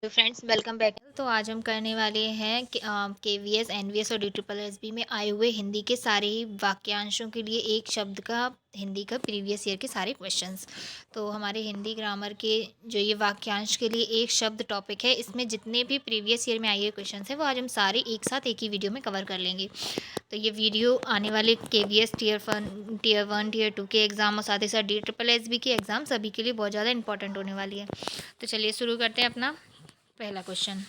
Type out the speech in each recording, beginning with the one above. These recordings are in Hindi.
Friends welcome back. तो आज हम करने वाले हैं कि केवीएस एनवीएस और डीट्रिपल एसबी में आए हुए हिंदी के सारे ही वाक्यांशों के लिए एक शब्द का हिंदी का प्रीवियस ईयर के सारे क्वेश्चंस। तो हमारे हिंदी ग्रामर के जो ये वाक्यांश के लिए एक शब्द टॉपिक है, इसमें जितने भी प्रीवियस ईयर में आए हुए क्वेश्चंस हैं वो आज हम सारे एक साथ एक ही वीडियो में कवर कर लेंगे। तो ये वीडियो आने वाले केवीएस टीयर 1 टीयर 2 के एग्ज़ाम और साथ ही साथ डीट्रिपल एसबी के एग्ज़ाम सभी के लिए बहुत ज़्यादा इंपॉर्टेंट होने वाली है। तो चलिए शुरू करते हैं अपना पहला क्वेश्चन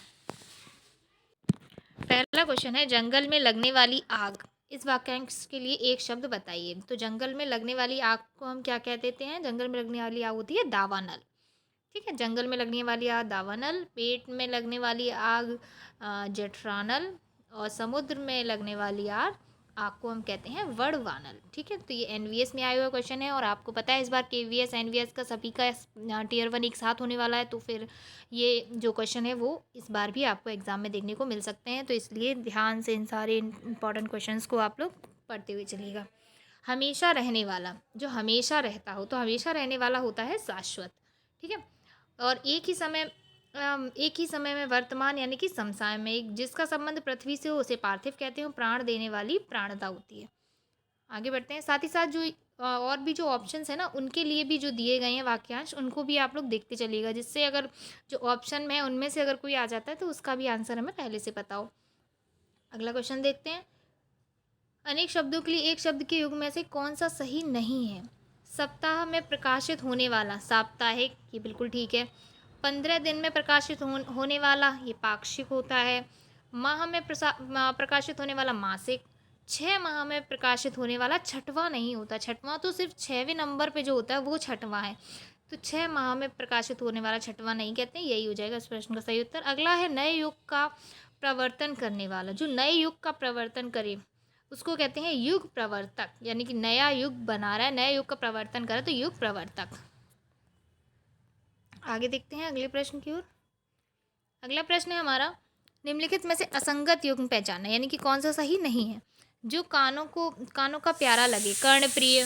है, जंगल में लगने वाली आग। इस वाक्यांश के लिए एक शब्द बताइए। तो जंगल में लगने वाली आग को हम क्या कह देते हैं? जंगल में लगने वाली आग होती है दावानल। ठीक है, जंगल में लगने वाली आग दावानल, पेट में लगने वाली आग जेठरानल, और समुद्र में लगने वाली आग को हम कहते हैं वड़वानल। ठीक है, तो ये एनवीएस में आया हुआ क्वेश्चन है और आपको पता है इस बार केवीएस एनवीएस का सभी का टीयर 1 एक साथ होने वाला है, तो फिर ये जो क्वेश्चन है वो इस बार भी आपको एग्ज़ाम में देखने को मिल सकते हैं। तो इसलिए ध्यान से इन सारे इंपॉर्टेंट क्वेश्चंस को आप लोग पढ़ते हुए चलिएगा। हमेशा रहने वाला, जो हमेशा रहता हो, तो हमेशा रहने वाला होता है शाश्वत। ठीक है, और एक ही समय में वर्तमान यानी कि समसामयिक में जिसका संबंध पृथ्वी से हो उसे पार्थिव कहते हैं। प्राण देने वाली प्राणता होती है। आगे बढ़ते हैं। साथ ही साथ जो और भी जो ऑप्शंस है ना, उनके लिए भी जो दिए गए हैं वाक्यांश, उनको भी आप लोग देखते चलिएगा, जिससे अगर जो ऑप्शन में है उनमें से अगर कोई आ जाता है तो उसका भी आंसर हमें पहले से पता हो। अगला क्वेश्चन देखते हैं। अनेक शब्दों के लिए एक शब्द के युग में से कौन सा सही नहीं है? सप्ताह में प्रकाशित होने वाला साप्ताहिक, ये बिल्कुल ठीक है। 15 दिन में प्रकाशित होने वाला, ये पाक्षिक होता है। माह में प्रकाशित होने वाला मासिक। 6 माह में प्रकाशित होने वाला छठवां नहीं होता। छठवां तो सिर्फ 6वें नंबर पे जो होता है वो छठवां है। तो 6 माह में प्रकाशित होने वाला छठवां नहीं कहते हैं। यही हो जाएगा इस प्रश्न का सही उत्तर। अगला है, नए युग का प्रवर्तन करने वाला। जो नए युग का प्रवर्तन करे उसको कहते हैं युग प्रवर्तक, यानी कि नया युग बना रहा है, नए युग का प्रवर्तन कर रहा है, तो युग प्रवर्तक। आगे देखते हैं अगले प्रश्न की ओर। अगला प्रश्न है हमारा, निम्नलिखित में से असंगत युग्म पहचाना, यानी कि कौन सा सही नहीं है? जो कानों का प्यारा लगे, कर्णप्रिय।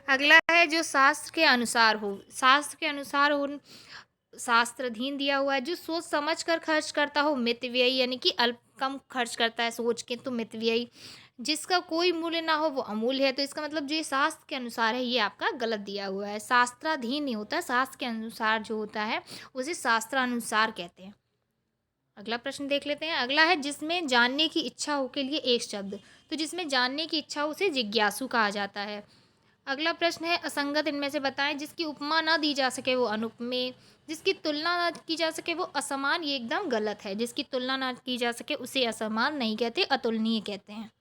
अगला है, जो शास्त्र के अनुसार हो, शास्त्र के अनुसार हो, शास्त्राधीन दिया हुआ है। जो सोच समझ कर खर्च करता हो, मितव्ययी, यानी कि अल्प कम खर्च करता है सोच के, तो मितव्ययी। जिसका कोई मूल्य ना हो वो अमूल्य है। तो इसका मतलब जो ये शास्त्र के अनुसार है ये आपका गलत दिया हुआ है। शास्त्राधीन नहीं होता, शास्त्र के अनुसार जो होता है उसे शास्त्रानुसार कहते हैं। अगला प्रश्न देख लेते हैं। अगला है, जिसमें जानने की इच्छा हो के लिए एक शब्द। तो जिसमें जानने की इच्छा हो उसे जिज्ञासु कहा जाता है। अगला प्रश्न है, असंगत इनमें से बताएं। जिसकी उपमा ना दी जा सके वो अनुपमेय, जिसकी तुलना ना की जा सके वो असमान, ये एकदम गलत है। जिसकी तुलना ना की जा सके उसे असमान नहीं कहते, अतुलनीय कहते हैं।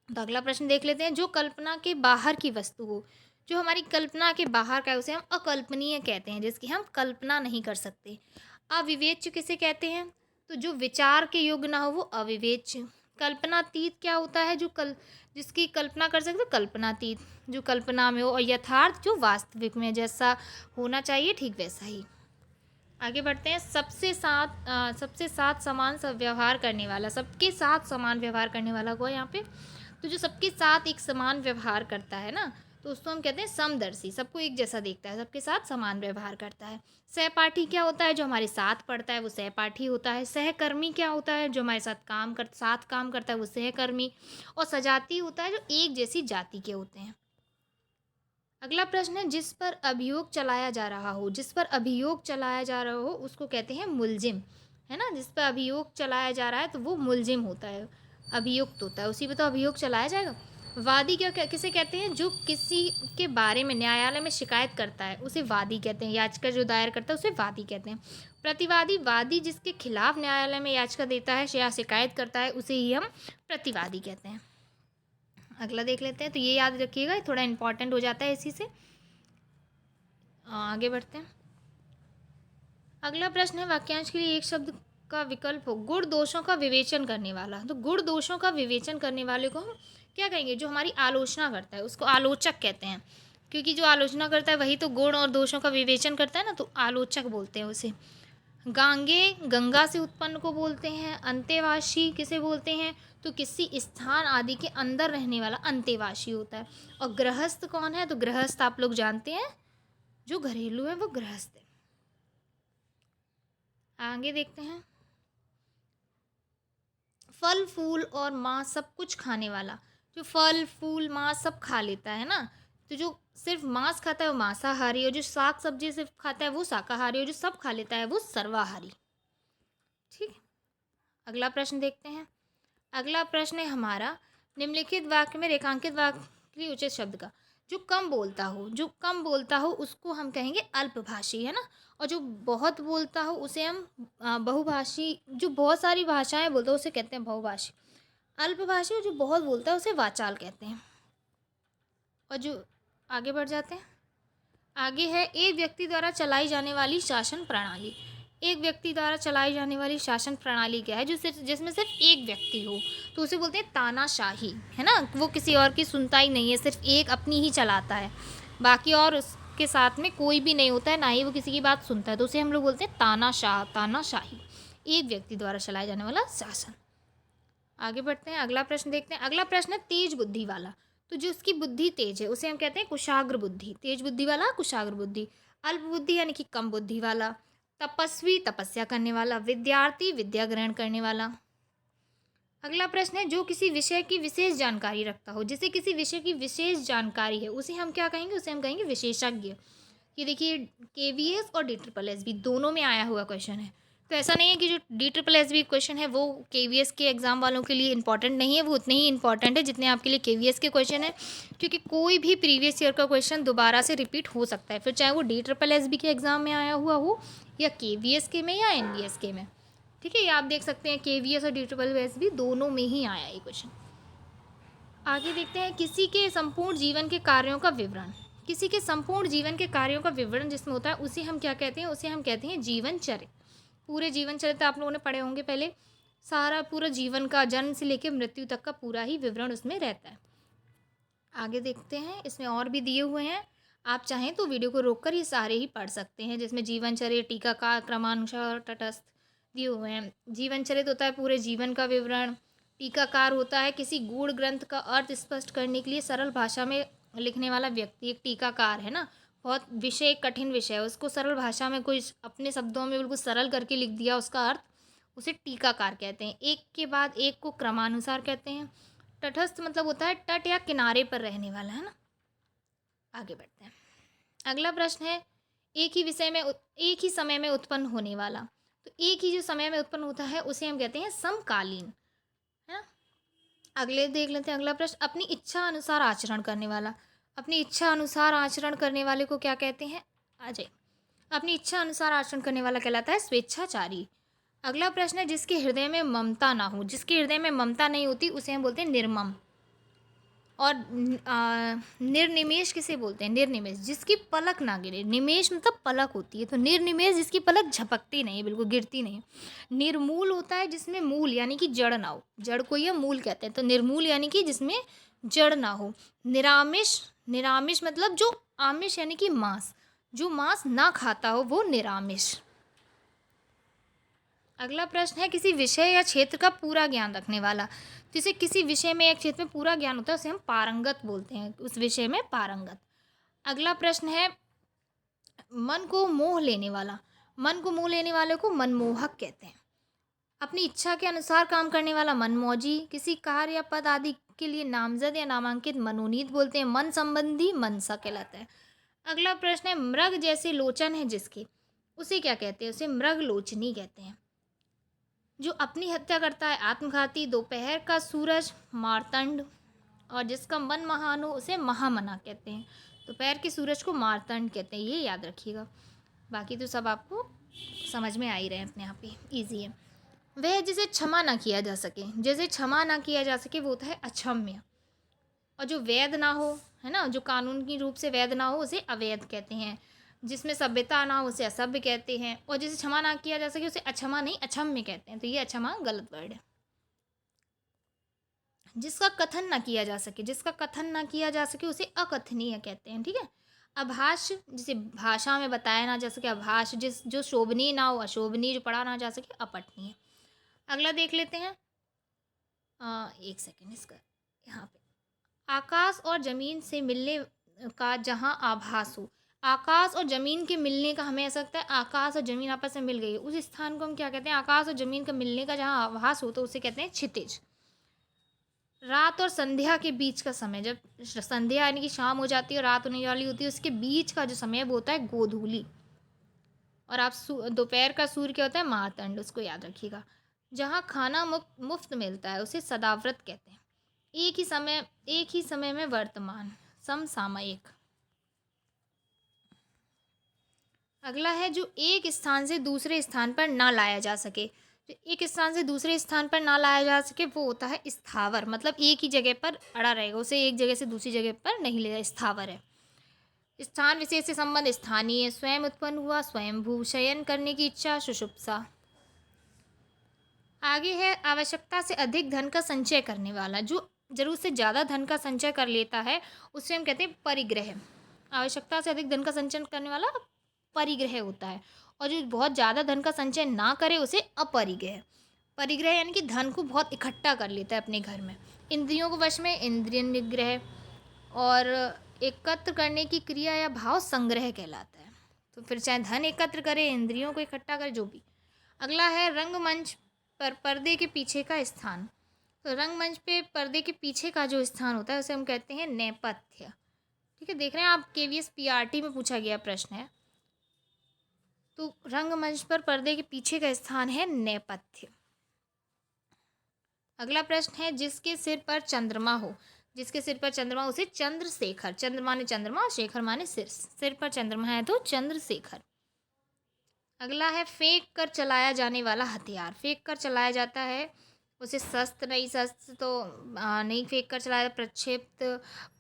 तो अगला प्रश्न देख लेते हैं। जो कल्पना के बाहर की वस्तु हो, जो हमारी कल्पना के बाहर का है उसे हम अकल्पनीय कहते हैं, जिसकी हम कल्पना नहीं कर सकते। अविवेच्य किसे कहते हैं? तो जो विचार के योग्य ना हो वो अविवेच्य। कल्पनातीत क्या होता है? जिसकी कल्पना कर सकते, कल्पनातीत। जो कल्पना में हो, और यथार्थ जो वास्तविक में जैसा होना चाहिए ठीक वैसा ही। आगे बढ़ते हैं। सबसे साथ समान व्यवहार करने वाला, सबके साथ समान व्यवहार करने वाला को है यहाँ पे। तो जो सबके साथ एक समान व्यवहार करता है ना, तो उसको हम कहते हैं समदर्शी। सबको एक जैसा देखता है, सबके साथ समान व्यवहार करता है। सहपाठी क्या होता है? जो हमारे साथ पढ़ता है वो सहपाठी होता है। सहकर्मी क्या होता है? जो हमारे साथ काम करता है वो सहकर्मी। और सजाती होता है जो एक जैसी जाति के होते हैं। अगला प्रश्न है, जिस पर अभियोग चलाया जा रहा हो, जिस पर अभियोग चलाया जा रहा हो उसको कहते हैं मुलजिम, है ना। जिस पर अभियोग चलाया जा रहा है तो वो मुलजिम होता है, अभियुक्त होता है, उसी पर तो अभियोग चलाया जाएगा। वादी किसे कहते हैं? जो किसी के बारे में न्यायालय में शिकायत करता है उसे वादी कहते हैं। याचिका जो दायर करता है उसे वादी कहते हैं। प्रतिवादी, वादी जिसके खिलाफ न्यायालय में याचिका देता है या शिकायत करता है उसे ही हम प्रतिवादी कहते हैं। अगला देख लेते हैं। तो ये याद रखिएगा, थोड़ा इंपॉर्टेंट हो जाता है इसी से। आगे बढ़ते हैं। अगला प्रश्न है, वाक्यांश के लिए एक शब्द का विकल्प हो। गुण दोषों का विवेचन करने वाला। तो गुण दोषों का विवेचन करने वाले को हम क्या कहेंगे? जो हमारी आलोचना करता है उसको आलोचक कहते हैं, क्योंकि जो आलोचना करता है वही तो गुण और दोषों का विवेचन करता है ना, तो आलोचक बोलते हैं उसे। गांगे, गंगा से उत्पन्न को बोलते हैं। अंतेवासी किसे बोलते हैं? तो किसी स्थान आदि के अंदर रहने वाला अंतेवासी होता है। और गृहस्थ कौन है? तो गृहस्थ आप लोग जानते हैं, जो घरेलू है वो गृहस्थ है। आगे देखते हैं। फल फूल और मांस सब कुछ खाने वाला। जो फल फूल मांस सब खा लेता है ना, तो जो सिर्फ मांस खाता है वो मांसाहारी, और जो साग सब्जी सिर्फ खाता है वो शाकाहारी, और जो सब खा लेता है वो सर्वाहारी। ठीक है, अगला प्रश्न देखते हैं। अगला प्रश्न है हमारा, निम्नलिखित वाक्य में रेखांकित वाक्य के लिए उचित शब्द का। जो कम बोलता हो उसको हम कहेंगे अल्पभाषी, है ना। और जो बहुत बोलता हो उसे हम बहुभाषी, जो बहुत सारी भाषाएं बोलता है उसे कहते हैं बहुभाषी। अल्पभाषी, और जो बहुत बोलता है उसे वाचाल कहते हैं। और जो आगे बढ़ जाते हैं। आगे है, एक व्यक्ति द्वारा चलाई जाने वाली शासन प्रणाली। एक व्यक्ति द्वारा चलाई जाने वाली शासन प्रणाली क्या है? जो सिर्फ जिसमें सिर्फ एक व्यक्ति हो, तो उसे बोलते हैं तानाशाही, है ना। वो किसी और की सुनता ही नहीं है, सिर्फ एक अपनी ही चलाता है, बाकी और उसके साथ में कोई भी नहीं होता है, ना ही वो किसी की बात सुनता है, तो उसे हम लोग बोलते हैं तानाशाही। एक व्यक्ति द्वारा चलाया जाने वाला शासन। आगे बढ़ते हैं, अगला प्रश्न देखते हैं। अगला प्रश्न है तेज बुद्धि वाला। तो जो उसकी बुद्धि तेज है उसे हम कहते हैं कुशाग्र बुद्धि। तेज बुद्धि वाला कुशाग्र बुद्धि। अल्प बुद्धि यानी कि कम बुद्धि वाला। तपस्वी तपस्या करने वाला। विद्यार्थी विद्या ग्रहण करने वाला। अगला प्रश्न है, जो किसी विषय की विशेष जानकारी रखता हो। जिसे किसी विषय की विशेष जानकारी है उसे हम क्या कहेंगे? उसे हम कहेंगे विशेषज्ञ। ये देखिए, केवीएस और DSSS भी दोनों में आया हुआ क्वेश्चन है। तो ऐसा नहीं है कि जो DSSS क्वेश्चन है वो केवीएस के एग्ज़ाम वालों के लिए इंपॉर्टेंट नहीं है, वो उतने ही इंपॉर्टेंट है जितने आपके लिए केवीएस के क्वेश्चन है। क्योंकि कोई भी प्रीवियस ईयर का क्वेश्चन दोबारा से रिपीट हो सकता है, फिर चाहे वो DSSS के एग्ज़ाम में आया हुआ हो, या केवीएस के में, या एनवीएस के में। ठीक है, ये आप देख सकते हैं केवीएस और DSSS भी दोनों में ही आया ये क्वेश्चन। आगे देखते हैं, किसी के संपूर्ण जीवन के कार्यों का विवरण। किसी के संपूर्ण जीवन के कार्यों का विवरण जिसमें होता है उसे हम क्या कहते हैं? उसे हम कहते हैं जीवन चरित्र। पूरे जीवन चरित्र आप लोगों ने पढ़े होंगे पहले। सारा पूरा जीवन का, जन्म से लेकर मृत्यु तक का पूरा ही विवरण उसमें रहता है। आगे देखते हैं, इसमें और भी दिए हुए हैं, आप चाहें तो वीडियो को रोककर ये सारे ही पढ़ सकते हैं, जिसमें जीवन चरित्र, टीकाकार, क्रमानुसार और तटस्थ दिए हुए हैं। जीवन चरित्र होता है पूरे जीवन का विवरण। टीकाकार होता है किसी गूढ़ ग्रंथ का अर्थ स्पष्ट करने के लिए सरल भाषा में लिखने वाला व्यक्ति, एक टीकाकार है ना। बहुत विषय, कठिन विषय है, उसको सरल भाषा में कोई अपने शब्दों में बिल्कुल सरल करके लिख दिया उसका अर्थ, उसे टीकाकार कहते हैं। एक के बाद एक को क्रमानुसार कहते हैं। तटस्थ मतलब होता है तट या किनारे पर रहने वाला, है ना। आगे बढ़ते हैं। अगला प्रश्न है, एक ही विषय में एक ही समय में उत्पन्न होने वाला। तो एक ही जो समय में उत्पन्न होता है उसे हम कहते हैं समकालीन, है ना। अगले देख लेते हैं, अगला प्रश्न, अपनी इच्छा अनुसार आचरण करने वाला। अपनी इच्छा अनुसार आचरण करने वाले को क्या कहते हैं? अजय। अपनी इच्छा अनुसार आचरण करने वाला कहलाता है स्वेच्छाचारी। अगला प्रश्न है, जिसके हृदय में ममता ना हो। जिसके हृदय में ममता नहीं होती उसे हम बोलते हैं निर्मम। और निर्निमेष किसे बोलते हैं? निर्निमेष, जिसकी पलक ना गिरे। निमेष मतलब पलक होती है, तो निर्निमेष जिसकी पलक झपकती नहीं, बिल्कुल गिरती नहीं। निर्मूल होता है जिसमें मूल यानी कि जड़ ना हो। जड़ को ये मूल कहते हैं, तो निर्मूल यानी कि जिसमें जड़ ना हो। निरामिष, निरामिष मतलब जो आमिष यानी कि मांस, जो मांस ना खाता हो वो निरामिष। अगला प्रश्न है, किसी विषय या क्षेत्र का पूरा ज्ञान रखने वाला। जैसे किसी विषय में या क्षेत्र में पूरा ज्ञान होता है उसे हम पारंगत बोलते हैं, उस विषय में पारंगत। अगला प्रश्न है, मन को मोह लेने वाला। मन को मोह लेने वाले को मनमोहक कहते हैं। अपनी इच्छा के अनुसार काम करने वाला मनमौजी। किसी कार्य या पद आदि के लिए नामजद या नामांकित मनोनीत बोलते हैं। मन संबंधी मनसा कहलाता है। अगला प्रश्न है, मृग जैसे लोचन है जिसके, उसे क्या कहते हैं? उसे मृग लोचनी कहते हैं। जो अपनी हत्या करता है आत्मघाती। दोपहर का सूरज मार्तंड, और जिसका मन महान हो उसे महामना कहते हैं। दोपहर के सूरज को मार्तंड कहते हैं, ये याद रखिएगा। बाकी तो सब आपको समझ में आ ही रहे हैं अपने आप ही, ईजी है। वह जिसे क्षमा ना किया जा सके, जैसे क्षमा ना किया जा सके वो होता है अक्षम्य। और जो वैध ना हो, है ना, जो कानूनी रूप से वैध ना हो उसे अवैध कहते हैं। जिसमें सभ्यता ना हो उसे असभ्य कहते हैं। और जिसे क्षमा ना किया जा सके उसे अक्षमा नहीं अक्षम्य कहते हैं, तो ये अक्षमा गलत वर्ड है। जिसका कथन ना किया जा सके, जिसका कथन ना किया जा सके उसे अकथनीय कहते हैं। ठीक है। अभाष, जिसे भाषा में बताया ना जा सके अभाष। जो शोभनीय ना हो अशोभनीय। जो पढ़ा ना जा सके अपठनीय। अगला देख लेते हैं। एक सेकेंड, इसका यहाँ पे, आकाश और जमीन से मिलने का जहाँ आभास हो। आकाश और ज़मीन के मिलने का, हमें ऐसा लगता है आकाश और ज़मीन आपस में मिल गई है, उस स्थान को हम क्या कहते हैं? आकाश और ज़मीन का मिलने का जहाँ आभास होता है उसे कहते हैं क्षितिज। रात और संध्या के बीच का समय, जब संध्या यानी कि शाम हो जाती है और रात होने वाली होती है, उसके बीच का जो समय वो होता है गोधूली। और आप दोपहर का सूर्य क्या होता है? मातंड, उसको याद रखिएगा। जहाँ खाना मुफ्त मिलता है उसे सदाव्रत कहते हैं। एक ही समय में वर्तमान, समसामयिक। अगला है जो एक स्थान से दूसरे स्थान पर ना लाया जा सके। जो एक स्थान से दूसरे स्थान पर ना लाया जा सके वो होता है स्थावर, मतलब एक ही जगह पर अड़ा रहेगा, उसे एक जगह से दूसरी जगह पर नहीं ले जाए, स्थावर है। स्थान विशेष से संबंध स्थानीय, स्वयं उत्पन्न हुआ, स्वयंभू, शयन करने की इच्छा, सुषुप्सा। आगे है आवश्यकता से अधिक धन का संचय करने वाला। जो जरूरत से ज़्यादा धन का संचय कर लेता है उसे हम कहते हैं परिग्रह। आवश्यकता से अधिक धन का संचय करने वाला परिग्रह होता है, और जो बहुत ज़्यादा धन का संचय ना करे उसे अपरिग्रह। परिग्रह यानी कि धन को बहुत इकट्ठा कर लेता है अपने घर में। इंद्रियों को वश में इंद्रिय निग्रह, और एकत्र करने की क्रिया या भाव संग्रह कहलाता है। तो फिर चाहे धन एकत्र करे, इंद्रियों को इकट्ठा करे, जो भी। अगला है रंगमंच पर पर्दे के पीछे का स्थान। तो रंगमंच पे पर्दे के पीछे का जो स्थान होता है उसे हम कहते हैं नेपथ्य। ठीक है, देख रहे हैं आप, KVS PRT में पूछा गया प्रश्न है। तो रंगमंच पर पर्दे के पीछे का स्थान है नेपथ्य। अगला प्रश्न है जिसके सिर पर चंद्रमा हो। जिसके सिर पर चंद्रमा, उसे चंद्रशेखर, चंद्र माने चंद्रमा, शेखर माने सिर, सिर पर चंद्रमा है तो चंद्रशेखर। अगला है फेंक कर चलाया जाने वाला हथियार। फेंक कर चलाया जाता है उसे शस्त्र नहीं, शस्त्र तो नहीं फेंक कर चलाया, प्रक्षेप्त,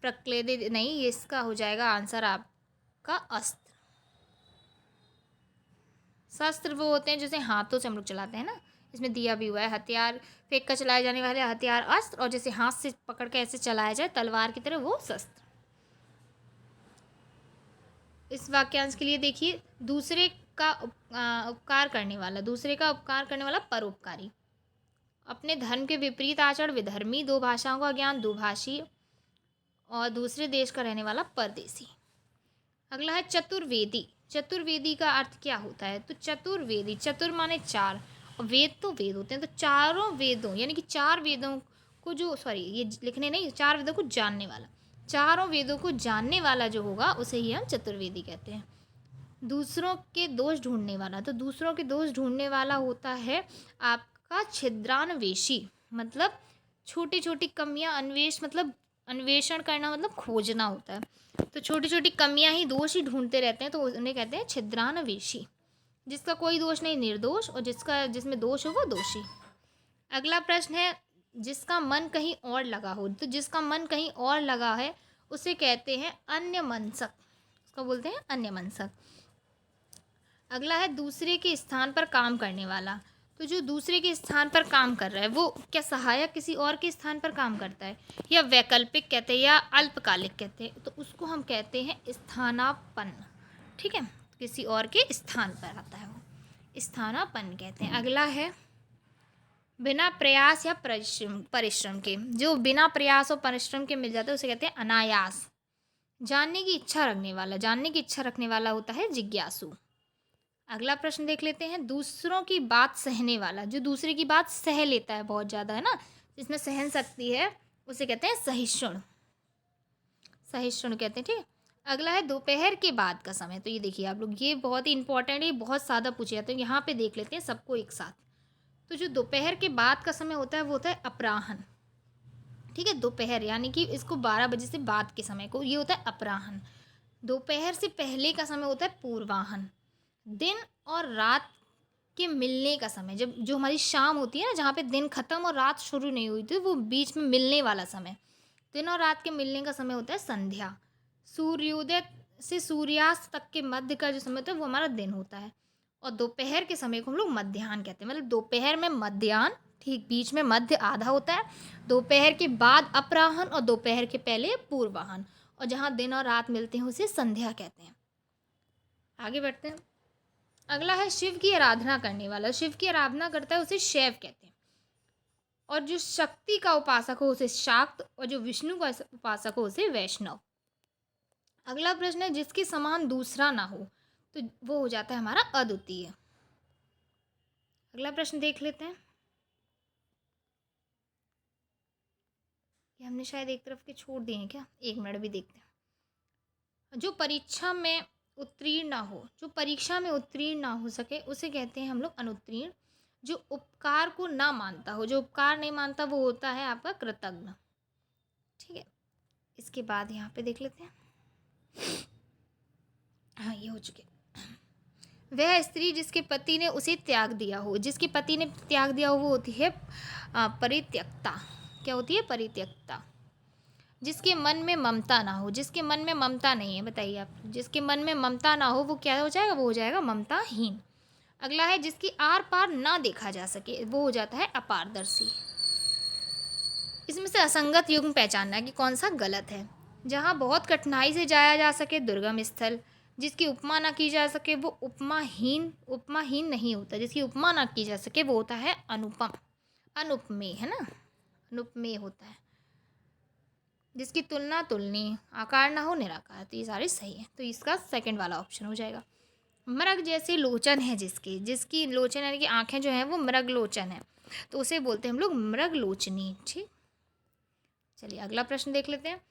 प्रक्लेदित नहीं, ये इसका हो जाएगा आंसर आपका अस्त्र। शस्त्र वो होते हैं जैसे हाथों से हम लोग चलाते हैं ना, इसमें दिया भी हुआ है। हथियार, फेंक कर चलाए जाने वाले हथियार अस्त्र, और जैसे हाथ से पकड़ के ऐसे चलाया जाए तलवार की तरह, वो शस्त्र। इस वाक्यांश के लिए देखिए, दूसरे का उपकार करने वाला, दूसरे का उपकार करने वाला परोपकारी। अपने धर्म के विपरीत आचरण विधर्मी, दो भाषाओं का ज्ञान दुभाषी, और दूसरे देश का रहने वाला परदेसी। अगला है चतुर्वेदी। चतुर्वेदी का अर्थ क्या होता है? तो चतुर्वेदी, चतुर माने चार, और वेद तो वेद होते हैं, तो चारों वेदों यानी कि चार वेदों को जो, सॉरी ये लिखने नहीं, चार वेदों को जानने वाला, चारों वेदों को जानने वाला जो होगा उसे ही हम चतुर्वेदी कहते हैं। दूसरों के दोष ढूंढने वाला, तो दूसरों के दोष ढूंढने वाला होता है आपका छिद्रान्वेषी, मतलब छोटी छोटी कमियां, मतलब अन्वेषण करना, मतलब खोजना होता है। तो छोटी छोटी कमियां ही, दोष ही ढूंढते रहते हैं, तो उन्हें कहते हैं छिद्रान्वेषी। जिसका कोई दोष नहीं निर्दोष, और जिसमें दोष हो वो दोषी। अगला प्रश्न है जिसका मन कहीं और लगा हो। तो जिसका मन कहीं और लगा है उसे कहते हैं अन्यमनस्क, उसको बोलते हैं अन्यमनस्क। अगला है दूसरे के स्थान पर काम करने वाला। तो जो दूसरे के स्थान पर काम कर रहा है वो क्या सहायक किसी और के स्थान पर काम करता है, या वैकल्पिक कहते हैं, या अल्पकालिक कहते हैं, तो उसको हम कहते हैं स्थानापन्न। ठीक है, किसी और के स्थान पर आता है वो, स्थानापन्न कहते हैं। अगला है बिना प्रयास या परिश्रम के। जो बिना प्रयास और परिश्रम के मिल जाता है उसे कहते हैं अनायास। जानने की इच्छा रखने वाला, जानने की इच्छा रखने वाला होता है जिज्ञासु। अगला प्रश्न देख लेते हैं, दूसरों की बात सहने वाला। जो दूसरे की बात सह लेता है बहुत ज़्यादा, है ना, जिसमें सहन शक्ति है, उसे कहते हैं सहिष्णु, सहिष्णु कहते हैं। ठीक। अगला है दोपहर के बाद का समय। तो ये देखिए आप लोग, ये बहुत ही इंपॉर्टेंट है, बहुत ज़्यादा पूछे जाते हैं। यहाँ पे देख लेते हैं सबको एक साथ। तो जो दोपहर के बाद का समय होता है वो होता है अपराह्न। ठीक है, दोपहर यानी कि इसको 12 बजे से बाद के समय को ये होता है अपराह्न। दोपहर से पहले का समय होता है पूर्वाह्न। दिन और रात के मिलने का समय, जब जो हमारी शाम होती है ना, जहाँ पे दिन खत्म और रात शुरू नहीं हुई थी, वो बीच में मिलने वाला समय, दिन और रात के मिलने का समय होता है संध्या। सूर्योदय से सूर्यास्त तक के मध्य का जो समय होता है वो हमारा दिन होता है। और दोपहर के समय को हम लोग मध्याह्न कहते हैं, मतलब दोपहर में मध्याह्न, ठीक बीच में मध्य आधा होता है, दोपहर के बाद अपराह्न, और दोपहर के पहले पूर्वाह्न, और जहाँ दिन और रात मिलते हैं उसे संध्या कहते हैं। आगे बढ़ते हैं। अगला है शिव की आराधना करने वाला। शिव की आराधना करता है उसे शैव कहते हैं, और जो शक्ति का उपासक हो उसे शाक्त, और जो विष्णु का उपासक हो उसे वैष्णव। अगला प्रश्न है जिसके समान दूसरा ना हो, तो वो हो जाता है हमारा अद्वितीय। अगला प्रश्न देख लेते हैं। ये हमने शायद एक तरफ के छोड़ दिए हैं क्या, एक मिनट भी देखते हैं। जो परीक्षा में उत्तीर्ण ना हो, जो परीक्षा में उत्तीर्ण ना हो सके उसे कहते हैं हम लोग अनुत्तीर्ण। जो उपकार को ना मानता हो, जो उपकार नहीं मानता, वो होता है आपका कृतज्ञ। ठीक है, इसके बाद यहाँ पे देख लेते हैं। हाँ, ये हो चुके। वह स्त्री जिसके पति ने उसे त्याग दिया हो, जिसके पति ने त्याग दिया हो, वो होती है परित्यक्ता। क्या होती है? परित्यक्ता। जिसके मन में ममता ना हो, जिसके मन में ममता नहीं है, बताइए आप, जिसके मन में ममता ना हो वो क्या हो जाएगा? वो हो जाएगा ममताहीन। अगला है जिसकी आर पार ना देखा जा सके, वो हो जाता है अपारदर्शी। इसमें से असंगत युग्म पहचानना है कि कौन सा गलत है। जहाँ बहुत कठिनाई से जाया जा सके, दुर्गम स्थल। जिसकी उपमा ना की जा सके वो उपमाहीन, उपमाहीन नहीं होता। जिसकी उपमा ना की जा सके वो होता है अनुपम, अनुपमेय, है ना, अनुपमेय होता है। जिसकी तुलना तुलनीय, आकार ना हो, निराकार। तो ये सारे सही है, तो इसका सेकंड वाला ऑप्शन हो जाएगा। मृग जैसे लोचन है जिसकी, जिसकी लोचन यानी कि आँखें जो हैं वो मृग लोचन है, तो उसे बोलते हैं हम लोग मृग लोचनी। ठीक, चलिए अगला प्रश्न देख लेते हैं।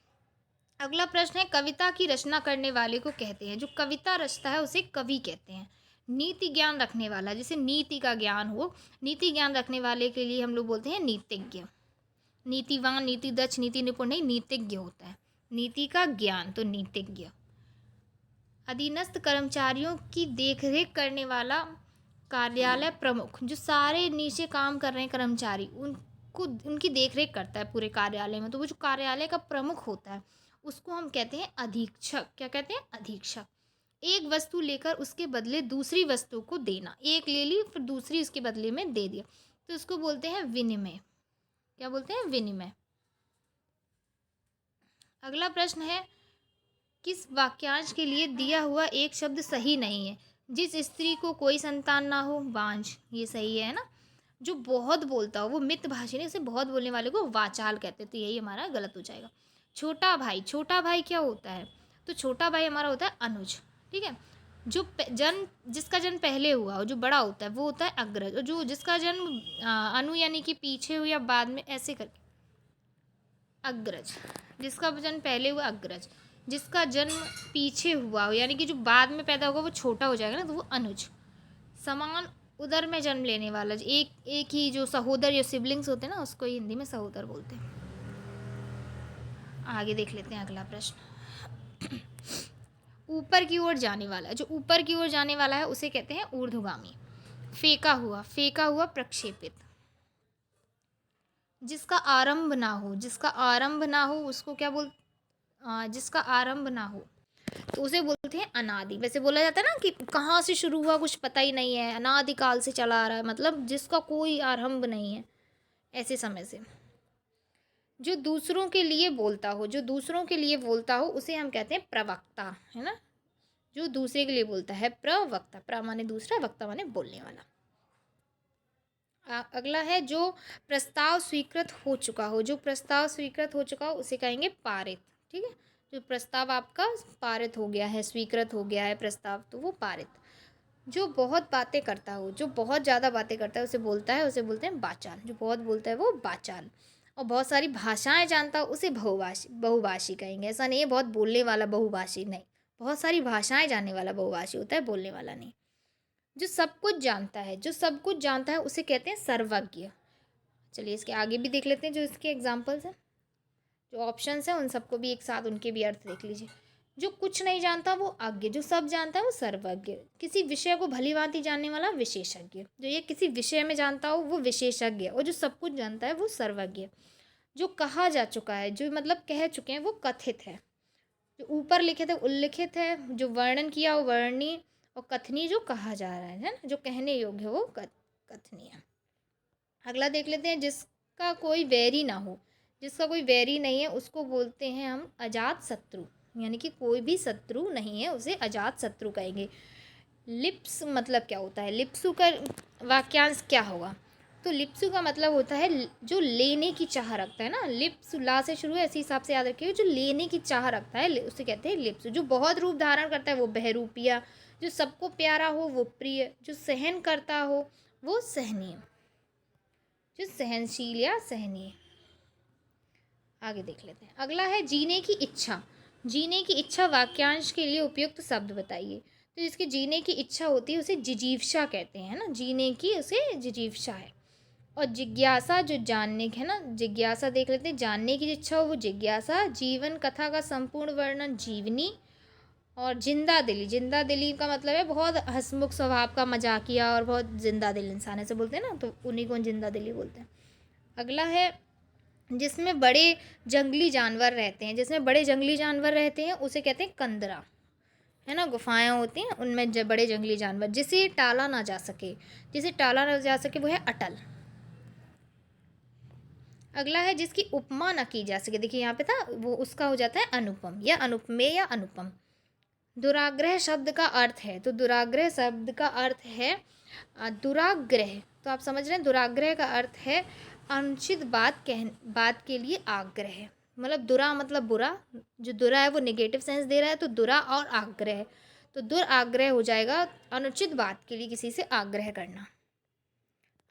अगला प्रश्न है कविता की रचना करने वाले को कहते हैं, जो कविता रचता है उसे कवि कहते हैं। नीति ज्ञान रखने वाला, जिसे नीति का ज्ञान हो, नीति ज्ञान रखने वाले के लिए हम लोग बोलते हैं नीतिज्ञ। नीतिवान, नीति दक्ष, नीति निपुण नहीं, नीतिज्ञ होता है। नीति का ज्ञान तो नीतिज्ञ। अधीनस्थ कर्मचारियों की देखरेख करने वाला कार्यालय प्रमुख, जो सारे नीचे काम कर रहे हैं कर्मचारी उनको, उनकी देखरेख करता है पूरे कार्यालय में, तो वो जो कार्यालय का प्रमुख होता है उसको हम कहते हैं अधीक्षक। क्या कहते हैं? अधीक्षक। एक वस्तु लेकर उसके बदले दूसरी वस्तु को देना, एक ले ली फिर दूसरी उसके बदले में दे दिया, तो उसको बोलते हैं विनिमय। क्या बोलते हैं? विनिमय। अगला प्रश्न है किस वाक्यांश के लिए दिया हुआ एक शब्द सही नहीं है? जिस स्त्री को कोई संतान ना हो, बांझ, ये सही है ना। जो बहुत बोलता हो वो मितभाषी नहीं, उसे बहुत बोलने वाले को वाचाल कहते हैं, तो यही हमारा गलत हो जाएगा। छोटा भाई, छोटा भाई क्या होता है? तो छोटा भाई हमारा होता है अनुज। ठीक है, जो जन्म, जिसका जन्म पहले हुआ हो, जो बड़ा होता है वो होता है अग्रज, और जो जिसका जन्म अनु यानी कि पीछे हुआ या बाद में, ऐसे करके अग्रज। जिसका जन्म पहले हुआ अग्रज, जिसका जन्म पीछे हुआ हो यानी कि जो बाद में पैदा होगा वो छोटा हो जाएगा ना, तो वो अनुज। समान उदर में जन्म लेने वाला, एक एक ही जो सहोदर या सिबलिंग्स होते हैं ना, उसको ही हिंदी में सहोदर बोलते हैं। आगे देख लेते हैं अगला प्रश्न। ऊपर की ओर जाने वाला, जो ऊपर की ओर जाने वाला है उसे कहते हैं ऊर्ध्वगामी। फेंका हुआ, फेंका हुआ, प्रक्षेपित। जिसका आरंभ ना हो, जिसका आरंभ ना हो उसको क्या बोल, जिसका आरंभ ना हो तो उसे बोलते हैं अनादि। वैसे बोला जाता है ना कि कहाँ से शुरू हुआ कुछ पता ही नहीं है, अनादिकाल से चला आ रहा है, मतलब जिसका कोई आरंभ नहीं है ऐसे समय से। जो दूसरों के लिए बोलता हो, जो दूसरों के लिए बोलता हो उसे हम कहते हैं प्रवक्ता, है ना। जो दूसरे के लिए बोलता है प्रवक्ता, प्र माने दूसरा, वक्ता माने बोलने वाला। अगला है जो प्रस्ताव स्वीकृत हो चुका हो, जो प्रस्ताव स्वीकृत हो चुका हो उसे कहेंगे पारित। ठीक है, जो प्रस्ताव आपका पारित हो गया है, स्वीकृत हो गया है प्रस्ताव, तो वो पारित। जो बहुत बातें करता हो, जो बहुत ज़्यादा बातें करता है उसे बोलता है, उसे बोलते हैं वाचाल। जो बहुत बोलता है वो वाचाल। और बहुत सारी भाषाएं जानता हो उसे बहुभाषी, बहुभाषी कहेंगे। ऐसा नहीं है बहुत बोलने वाला बहुभाषी, नहीं, बहुत सारी भाषाएं जानने वाला बहुभाषी होता है, बोलने वाला नहीं। जो सब कुछ जानता है, जो सब कुछ जानता है उसे कहते हैं सर्वज्ञ। चलिए इसके आगे भी देख लेते हैं जो इसके एग्जाम्पल्स हैं, जो ऑप्शंस हैं उन सबको भी एक साथ उनके भी अर्थ देख लीजिए। जो कुछ नहीं जानता वो अज्ञ, जो सब जानता है वो सर्वज्ञ। किसी विषय को भली भांति जानने वाला विशेषज्ञ, जो ये किसी विषय में जानता हो वो विशेषज्ञ, और जो सब कुछ जानता है वो सर्वज्ञ। जो कहा जा चुका है, जो मतलब कह चुके हैं वो कथित है। जो ऊपर लिखित है उल्लिखित है, जो वर्णन किया वो वर्णनीय, और कथनीय जो कहा जा रहा है ना, जो कहने योग्य है वो कथनीय। अगला देख लेते हैं जिसका कोई वैरी ना हो, जिसका कोई वैरी नहीं है उसको बोलते हैं हम अजात शत्रु, यानी कि कोई भी शत्रु नहीं है उसे अजात शत्रु कहेंगे। लिप्स मतलब क्या होता है? लिप्सु का वाक्यांश क्या होगा? तो लिप्सु का मतलब होता है जो लेने की चाह रखता है ना, लिप्सु ला से शुरू है, इसी हिसाब से याद रखिएगा, जो लेने की चाह रखता है उसे कहते हैं लिप्सु। जो बहुत रूप धारण करता है वो बहरूपिया, जो सबको प्यारा हो वो प्रिय, जो सहन करता हो वो सहनीय, जो सहनशील या सहनीय। आगे देख लेते हैं। अगला है जीने की इच्छा। जीने की इच्छा वाक्यांश के लिए उपयुक्त शब्द बताइए। तो जिसकी जीने की इच्छा होती है उसे जिजीविषा कहते हैं ना, जीने की उसे जिजीविषा है। और जिज्ञासा जो जानने की है ना, जिज्ञासा देख लेते हैं, जानने की इच्छा हो वो जिज्ञासा। जीवन कथा का संपूर्ण वर्णन जीवनी। और जिंदा दिली, जिंदा दिली का मतलब है बहुत हंसमुख स्वभाव का, मजाकिया और बहुत जिंदा दिल इंसान ऐसे बोलते हैं ना, तो उन्हीं को जिंदा दिली बोलते हैं। अगला है जिसमें बड़े जंगली जानवर रहते हैं, जिसमें बड़े जंगली जानवर रहते हैं उसे कहते हैं कंदरा, है ना, गुफाएं होती हैं उनमें बड़े जंगली जानवर। जिसे टाला ना जा सके, जिसे टाला ना जा सके वो है अटल। अगला है जिसकी उपमा ना की जा सके, देखिए यहाँ पे था वो, उसका हो जाता है अनुपम या अनुपमेय या अनुपम। दुराग्रह शब्द का अर्थ है, तो दुराग्रह शब्द का अर्थ है दुराग्रह, तो आप समझ रहे हैं दुराग्रह का अर्थ है अनुचित बात के लिए आग्रह, मतलब दुरा मतलब बुरा, जो दुरा है वो नेगेटिव सेंस दे रहा है, तो दुरा और आग्रह, तो दुराग्रह हो जाएगा अनुचित बात के लिए किसी से आग्रह करना।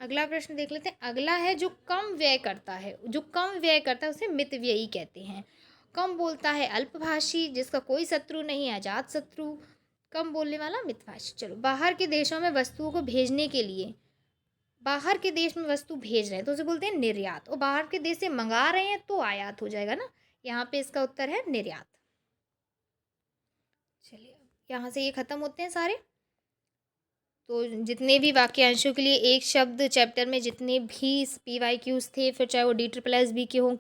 अगला प्रश्न देख लेते हैं। अगला है जो कम व्यय करता है, जो कम व्यय करता है उसे मितव्ययी कहते हैं। कम बोलता है अल्पभाषी, जिसका कोई शत्रु नहीं है अजात शत्रु, कम बोलने वाला मितभाषी। चलो, बाहर के देशों में वस्तुओं को भेजने के लिए, बाहर के देश में वस्तु भेज रहे हैं तो उसे बोलते हैं निर्यात, और बाहर के देश से मंगा रहे हैं तो आयात हो जाएगा ना, यहाँ पे इसका उत्तर है निर्यात। चलिए, यहाँ से ये खत्म होते हैं सारे। तो जितने भी वाक्यांशों के लिए एक शब्द चैप्टर में जितने भी PYQs थे, फिर चाहे वो DSSS के हों,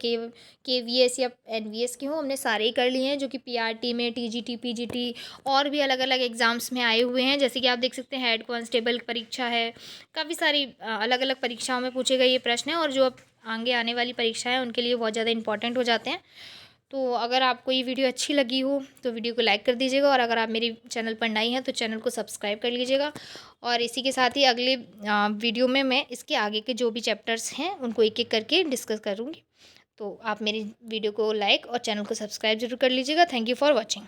KVS या NVS के हों, हमने सारे ही कर लिए हैं, जो कि PRT में, TGT PGT और भी अलग अलग एग्ज़ाम्स में आए हुए हैं। जैसे कि आप देख सकते हैं हेड कांस्टेबल परीक्षा है, काफ़ी सारी अलग अलग परीक्षाओं में पूछे गए ये प्रश्न हैं, और जो अब आगे आने वाली परीक्षा है उनके लिए बहुत ज़्यादा इंपॉर्टेंट हो जाते हैं। तो अगर आपको ये वीडियो अच्छी लगी हो तो वीडियो को लाइक कर दीजिएगा, और अगर आप मेरे चैनल पर नई हैं तो चैनल को सब्सक्राइब कर लीजिएगा। और इसी के साथ ही अगले वीडियो में मैं इसके आगे के जो भी चैप्टर्स हैं उनको एक एक करके डिस्कस करूँगी। तो आप मेरी वीडियो को लाइक और चैनल को सब्सक्राइब जरूर कर लीजिएगा। Thank you for watching.